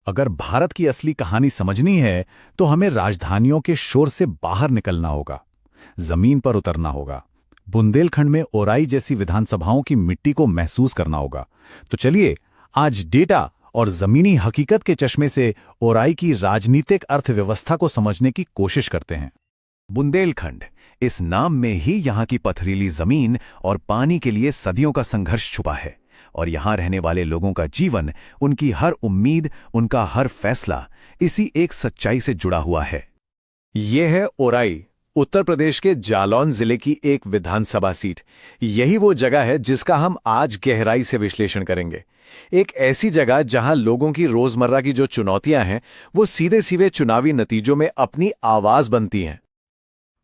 अगर भारत की असली कहानी समझनी है तो हमें राजधानियों के शोर से बाहर निकलना होगा, जमीन पर उतरना होगा, बुंदेलखंड में ओराई जैसी विधानसभाओं की मिट्टी को महसूस करना होगा। तो चलिए आज डेटा और जमीनी हकीकत के चश्मे से ओराई की राजनीतिक अर्थव्यवस्था को समझने की कोशिश करते हैं। बुंदेलखंड, इस नाम में ही यहाँ की पथरीली जमीन और पानी के लिए सदियों का संघर्ष छुपा है। और यहाँ रहने वाले लोगों का जीवन, उनकी हर उम्मीद, उनका हर फैसला इसी एक सच्चाई से जुड़ा हुआ है। ये है ओराई, उत्तर प्रदेश के जालौन जिले की एक विधानसभा सीट। यही वो जगह है जिसका हम आज गहराई से विश्लेषण करेंगे। एक ऐसी जगह जहां लोगों की रोजमर्रा की जो चुनौतियां हैं वो सीधे सीधे चुनावी नतीजों में अपनी आवाज बनती हैं।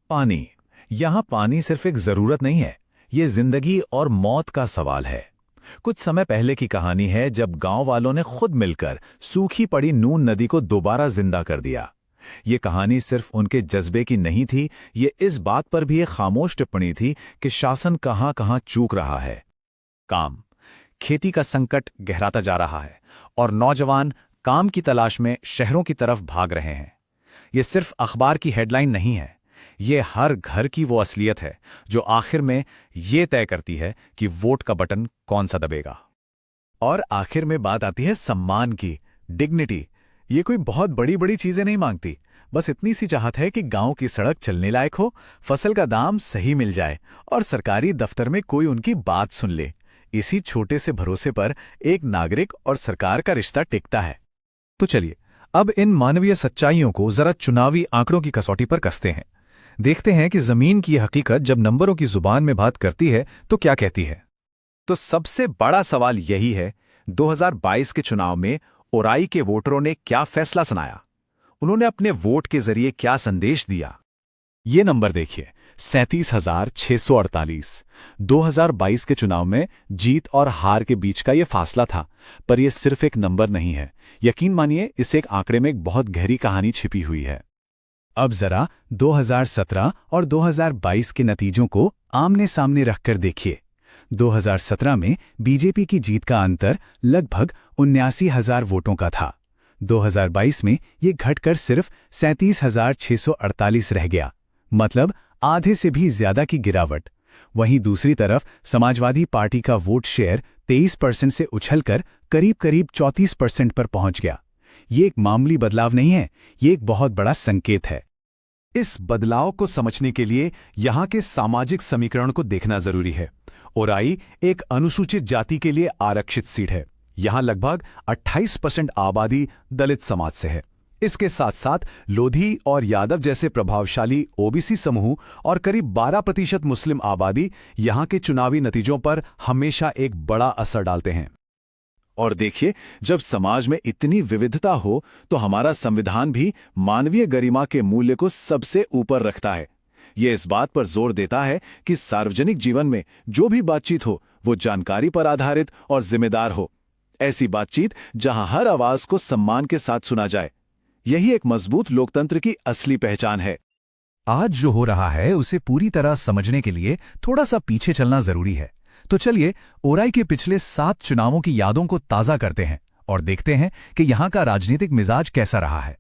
पानी, यहाँ पानी सिर्फ एक जरूरत नहीं है, ये जिंदगी और मौत का सवाल है। कुछ समय पहले की कहानी है जब गांव वालों ने खुद मिलकर सूखी पड़ी नून नदी को दोबारा जिंदा कर दिया। ये कहानी सिर्फ उनके जज्बे की नहीं थी, ये इस बात पर भी एक खामोश टिप्पणी थी कि शासन कहां कहां चूक रहा है। काम, खेती का संकट गहराता जा रहा है और नौजवान काम की तलाश में शहरों की तरफ भाग रहे हैं। ये सिर्फ अखबार की हेडलाइन नहीं है, ये हर घर की वो असलियत है जो आखिर में ये तय करती है कि वोट का बटन कौन सा दबेगा। और आखिर में बात आती है सम्मान की, डिग्निटी। ये कोई बहुत बड़ी बड़ी चीजें नहीं मांगती, बस इतनी सी चाहत है कि गांव की सड़क चलने लायक हो, फसल का दाम सही मिल जाए और सरकारी दफ्तर में कोई उनकी बात सुन ले। इसी छोटे से भरोसे पर एक नागरिक और सरकार का रिश्ता टिकता है। तो चलिए अब इन मानवीय सच्चाइयों को जरा चुनावी आंकड़ों की कसौटी पर कसते हैं। देखते हैं कि जमीन की हकीकत जब नंबरों की जुबान में बात करती है तो क्या कहती है। तो सबसे बड़ा सवाल यही है, 2022 के चुनाव में ओराई के वोटरों ने क्या फैसला सुनाया? उन्होंने अपने वोट के जरिए क्या संदेश दिया? ये नंबर देखिए, 37,648। 2022 के चुनाव में जीत और हार के बीच का ये फासला था, पर यह सिर्फ एक नंबर नहीं है। यकीन मानिए, इस एक आंकड़े में एक बहुत गहरी कहानी छिपी हुई है। अब जरा 2017 और 2022 के नतीजों को आमने सामने रखकर देखिए। 2017 में बीजेपी की जीत का अंतर लगभग 79,000 वोटों का था। 2022 में ये घटकर सिर्फ 37,648 रह गया, मतलब आधे से भी ज्यादा की गिरावट। वहीं दूसरी तरफ समाजवादी पार्टी का वोट शेयर 23% से उछलकर करीब करीब 34% पर पहुंच गया। ये एक मामूली बदलाव नहीं है, ये एक बहुत बड़ा संकेत है। इस बदलाव को समझने के लिए यहाँ के सामाजिक समीकरण को देखना जरूरी है। ओराई एक अनुसूचित जाति के लिए आरक्षित सीट है। यहाँ लगभग 28% आबादी दलित समाज से है। इसके साथ साथ लोधी और यादव जैसे प्रभावशाली ओबीसी समूह और करीब 12% मुस्लिम आबादी यहाँ के चुनावी नतीजों पर हमेशा एक बड़ा असर डालते हैं। और देखिए, जब समाज में इतनी विविधता हो तो हमारा संविधान भी मानवीय गरिमा के मूल्य को सबसे ऊपर रखता है। ये इस बात पर जोर देता है कि सार्वजनिक जीवन में जो भी बातचीत हो वो जानकारी पर आधारित और जिम्मेदार हो। ऐसी बातचीत जहां हर आवाज को सम्मान के साथ सुना जाए, यही एक मजबूत लोकतंत्र की असली पहचान है। आज जो हो रहा है उसे पूरी तरह समझने के लिए थोड़ा सा पीछे चलना जरूरी है। तो चलिए ओराई के पिछले 7 चुनावों की यादों को ताज़ा करते हैं और देखते हैं कि यहाँ का राजनीतिक मिजाज कैसा रहा है।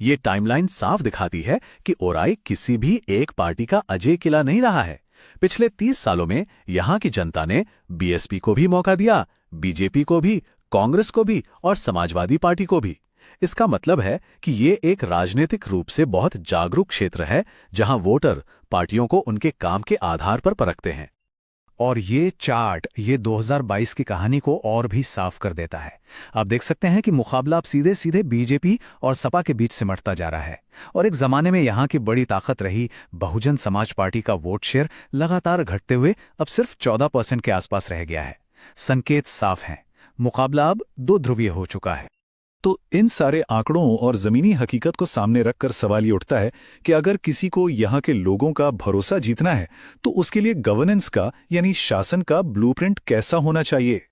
ये टाइमलाइन साफ दिखाती है कि ओराई किसी भी एक पार्टी का अजय किला नहीं रहा है। पिछले 30 सालों में यहाँ की जनता ने बीएसपी को भी मौका दिया, बीजेपी को भी, कांग्रेस को भी और समाजवादी पार्टी को भी। इसका मतलब है कि ये एक राजनीतिक रूप से बहुत जागरूक क्षेत्र है जहां वोटर पार्टियों को उनके काम के आधार पर परखते हैं। और ये चार्ट ये 2022 की कहानी को और भी साफ कर देता है। आप देख सकते हैं कि मुकाबला अब सीधे सीधे बीजेपी और सपा के बीच सिमटता जा रहा है। और एक जमाने में यहाँ की बड़ी ताकत रही बहुजन समाज पार्टी का वोट शेयर लगातार घटते हुए अब सिर्फ 14% के आसपास रह गया है। संकेत साफ हैं, मुकाबला अब 2 ध्रुवीय हो चुका है। तो इन सारे आंकड़ों और जमीनी हकीकत को सामने रखकर सवाल ये उठता है कि अगर किसी को यहाँ के लोगों का भरोसा जीतना है तो उसके लिए गवर्नेंस का यानी शासन का ब्लूप्रिंट कैसा होना चाहिए।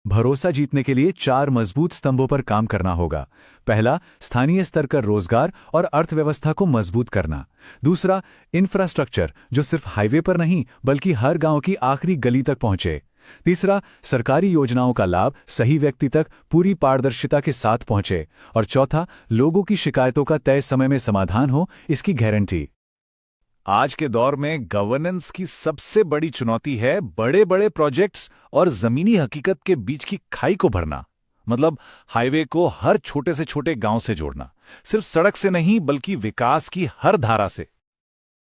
भरोसा जीतने के लिए 4 मजबूत स्तंभों पर काम करना होगा। पहला, स्थानीय स्तर का रोजगार और अर्थव्यवस्था को मजबूत करना। दूसरा, इंफ्रास्ट्रक्चर जो सिर्फ हाईवे पर नहीं बल्कि हर गांव की आखिरी गली तक पहुंचे। तीसरा, सरकारी योजनाओं का लाभ सही व्यक्ति तक पूरी पारदर्शिता के साथ पहुंचे। और चौथा, लोगों की शिकायतों का तय समय में समाधान हो, इसकी गारंटी। आज के दौर में गवर्नेंस की सबसे बड़ी चुनौती है बड़े बड़े प्रोजेक्ट्स और जमीनी हकीकत के बीच की खाई को भरना। मतलब हाईवे को हर छोटे से छोटे गांव से जोड़ना, सिर्फ सड़क से नहीं बल्कि विकास की हर धारा से।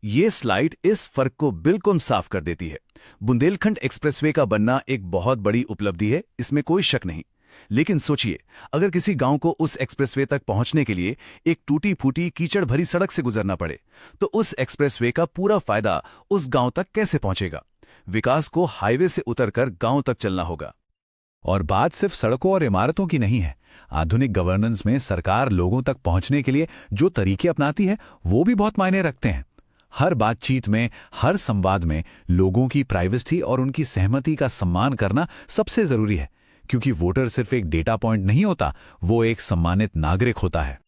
ये स्लाइड इस फर्क को बिल्कुल साफ कर देती है। बुंदेलखंड एक्सप्रेसवे का बनना एक बहुत बड़ी उपलब्धि है, इसमें कोई शक नहीं। लेकिन सोचिए, अगर किसी गांव को उस एक्सप्रेसवे तक पहुंचने के लिए एक टूटी फूटी कीचड़ भरी सड़क से गुजरना पड़े, तो उस एक्सप्रेसवे का पूरा फायदा उस गांव तक कैसे पहुंचेगा? विकास को हाईवे से उतरकर गांव तक चलना होगा। और बात सिर्फ सड़कों और इमारतों की नहीं है। आधुनिक गवर्नेंस में सरकार लोगों तक पहुंचने के लिए जो तरीके अपनाती है वो भी बहुत मायने रखते हैं। हर बातचीत में, हर संवाद में लोगों की प्राइवेसी और उनकी सहमति का सम्मान करना सबसे जरूरी है, क्योंकि वोटर सिर्फ एक डेटा पॉइंट नहीं होता, वो एक सम्मानित नागरिक होता है।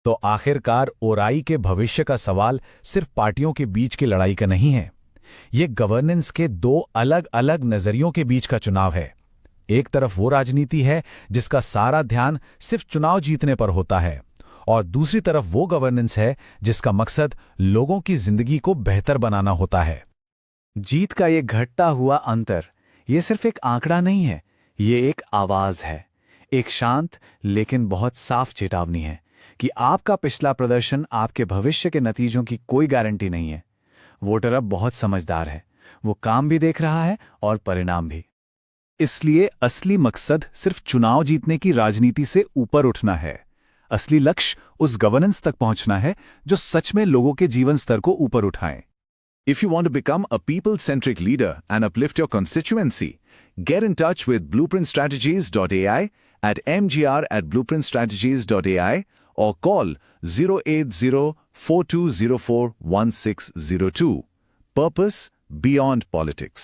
तो आखिरकार ओराई के भविष्य का सवाल सिर्फ पार्टियों के बीच की लड़ाई का नहीं है। ये गवर्नेंस के दो अलग अलग नजरियों के बीच का चुनाव है। एक तरफ वो राजनीति है जिसका सारा ध्यान सिर्फ चुनाव जीतने पर होता है, और दूसरी तरफ वो गवर्नेंस है जिसका मकसद लोगों की जिंदगी को बेहतर बनाना होता है। जीत का ये घटता हुआ अंतर ये सिर्फ एक आंकड़ा नहीं है, ये एक आवाज है, एक शांत लेकिन बहुत साफ चेतावनी है कि आपका पिछला प्रदर्शन आपके भविष्य के नतीजों की कोई गारंटी नहीं है। वोटर अब बहुत समझदार है, वो काम भी देख रहा है और परिणाम भी। इसलिए असली मकसद सिर्फ चुनाव जीतने की राजनीति से ऊपर उठना है। असली लक्ष्य उस गवर्नेंस तक पहुंचना है जो सच में लोगों के जीवन स्तर को ऊपर उठाए। If you want to become a people-centric leader and uplift your constituency, get in touch with blueprintstrategies.ai at mgr@blueprintstrategies.ai or call 080-4204-1602. Purpose beyond politics.